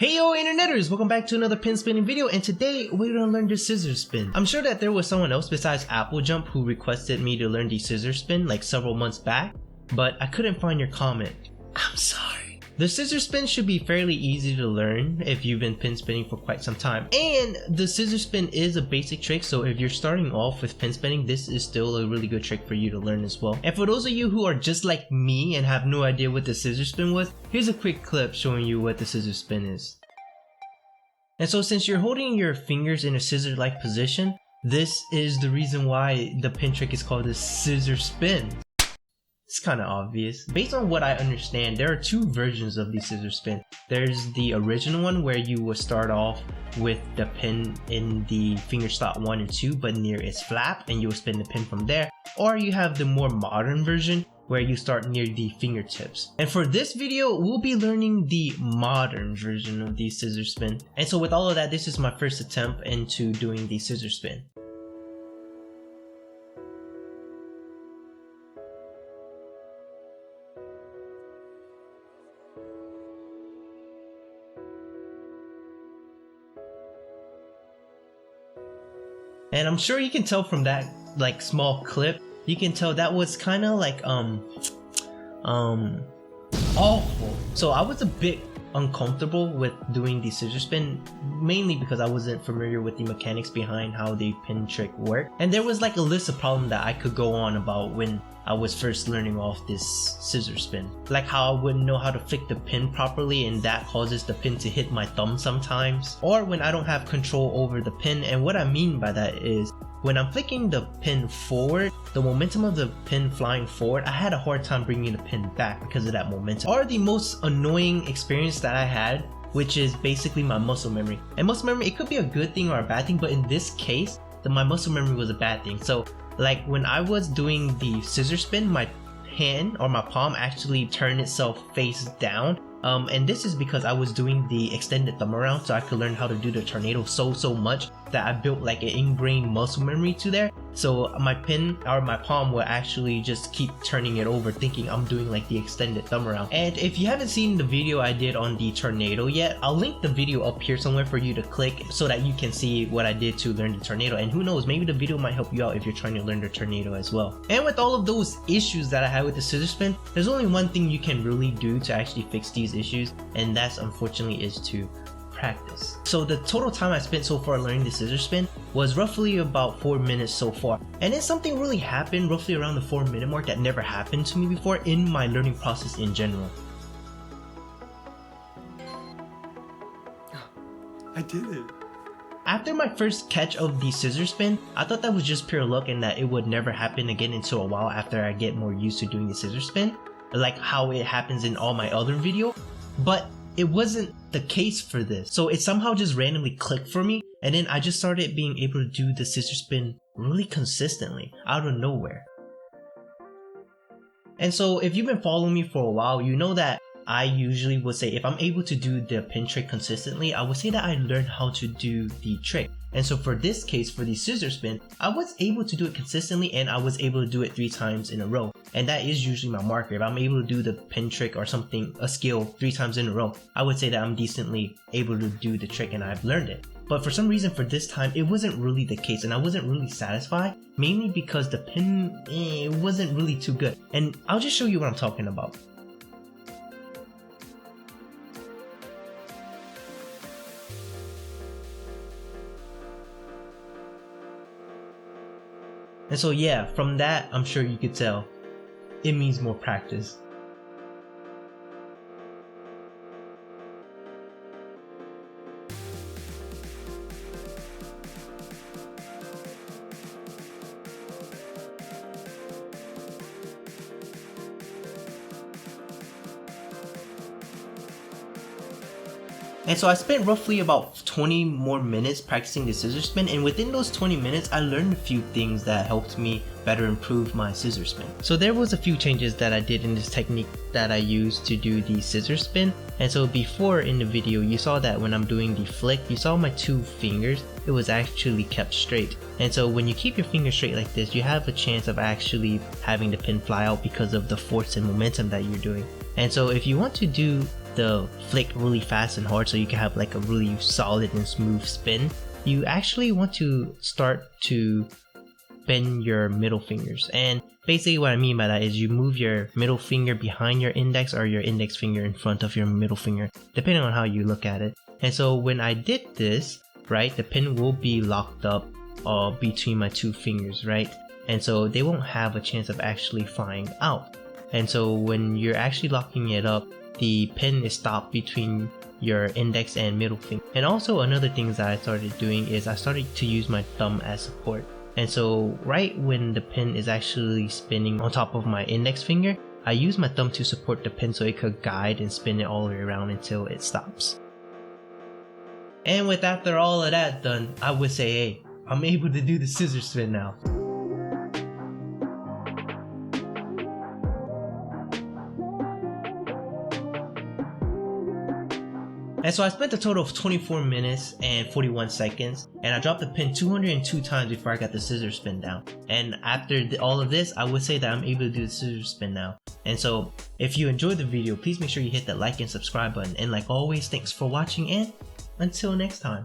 Hey yo interneters, welcome back to another pin spinning video, and today we're gonna learn the scissor spin. I'm sure that there was someone else besides Applejump who requested me to learn the scissor spin like several months back, but I couldn't find your comment. I'm sorry. The scissor spin should be fairly easy to learn if you've been pin spinning for quite some time. And the scissor spin is a basic trick, so if you're starting off with pin spinning, this is still a really good trick for you to learn as well. And for those of you who are just like me and have no idea what the scissor spin was, here's a quick clip showing you what the scissor spin is. And so since you're holding your fingers in a scissor-like position, this is the reason why the pin trick is called the scissor spin. It's kind of obvious. Based on what I understand, there are two versions of the scissor spin. There's the original one where you will start off with the pin in the finger slot 1 and 2 but near its flap, and you'll spin the pin from there. Or you have the more modern version where you start near the fingertips. And for this video, we'll be learning the modern version of the scissor spin. And so with all of that, this is my first attempt into doing the scissor spin. And I'm sure you can tell from that like small clip, you can tell that was kind of like awful. So I was a bit uncomfortable with doing the scissor spin, mainly because I wasn't familiar with the mechanics behind how the pin trick worked. And there was like a list of problems that I could go on about when I was first learning off this scissor spin. Like how I wouldn't know how to flick the pin properly, and that causes the pin to hit my thumb sometimes. Or when I don't have control over the pin, and what I mean by that is when I'm flicking the pin forward, the momentum of the pin flying forward, I had a hard time bringing the pin back because of that momentum. Or the most annoying experience that I had, which is basically my muscle memory. And muscle memory, it could be a good thing or a bad thing, but in this case, my muscle memory was a bad thing. So like when I was doing the scissor spin, my hand or my palm actually turned itself face down. And this is because I was doing the extended thumb around so I could learn how to do the tornado so much that I built like an ingrained muscle memory to there. So my pin or my palm will actually just keep turning it over thinking I'm doing like the extended thumb around. And if you haven't seen the video I did on the tornado yet, I'll link the video up here somewhere for you to click so that you can see what I did to learn the tornado. And who knows, maybe the video might help you out if you're trying to learn the tornado as well. And with all of those issues that I had with the scissor spin, there's only one thing you can really do to actually fix these issues, and that's unfortunately is to practice. So the total time I spent so far learning the scissor spin was roughly about 4 minutes so far. And then something really happened roughly around the 4-minute mark that never happened to me before in my learning process in general. I did it. After my first catch of the scissor spin, I thought that was just pure luck and that it would never happen again until a while after I get more used to doing the scissor spin, like how it happens in all my other videos. But it wasn't the case for this. So it somehow just randomly clicked for me, and then I just started being able to do the scissor spin really consistently out of nowhere. And so if you've been following me for a while, you know that I usually would say if I'm able to do the pin trick consistently, I would say that I learned how to do the trick. And so for this case, for the scissor spin, I was able to do it consistently, and I was able to do it 3 times in a row. And that is usually my marker. If I'm able to do the pin trick or something, a skill 3 times in a row, I would say that I'm decently able to do the trick and I've learned it. But for some reason for this time, it wasn't really the case, and I wasn't really satisfied, mainly because the pin, it wasn't really too good. And I'll just show you what I'm talking about. And so yeah, from that, I'm sure you could tell, it means more practice. And so I spent roughly about 20 more minutes practicing the scissor spin, and within those 20 minutes I learned a few things that helped me better improve my scissor spin. So there was a few changes that I did in this technique that I used to do the scissor spin. And so before in the video you saw that when I'm doing the flick, you saw my 2 fingers, it was actually kept straight. And so when you keep your fingers straight like this, you have a chance of actually having the pin fly out because of the force and momentum that you're doing. And so if you want to do the flick really fast and hard so you can have like a really solid and smooth spin, you actually want to start to bend your middle fingers. And basically what I mean by that is you move your middle finger behind your index or your index finger in front of your middle finger, depending on how you look at it. And so when I did this, right, the pin will be locked up between my two fingers, right? And so they won't have a chance of actually flying out. And so when you're actually locking it up, the pin is stopped between your index and middle finger. And also another thing that I started doing is I started to use my thumb as support. And so right when the pin is actually spinning on top of my index finger, I use my thumb to support the pin so it could guide and spin it all the way around until it stops. And with after all of that done, I would say, hey, I'm able to do the scissor spin now. And so I spent a total of 24 minutes and 41 seconds, and I dropped the pin 202 times before I got the scissor spin down. And after all of this, I would say that I'm able to do the scissor spin now. And so if you enjoyed the video, please make sure you hit that like and subscribe button. And like always, thanks for watching, and until next time.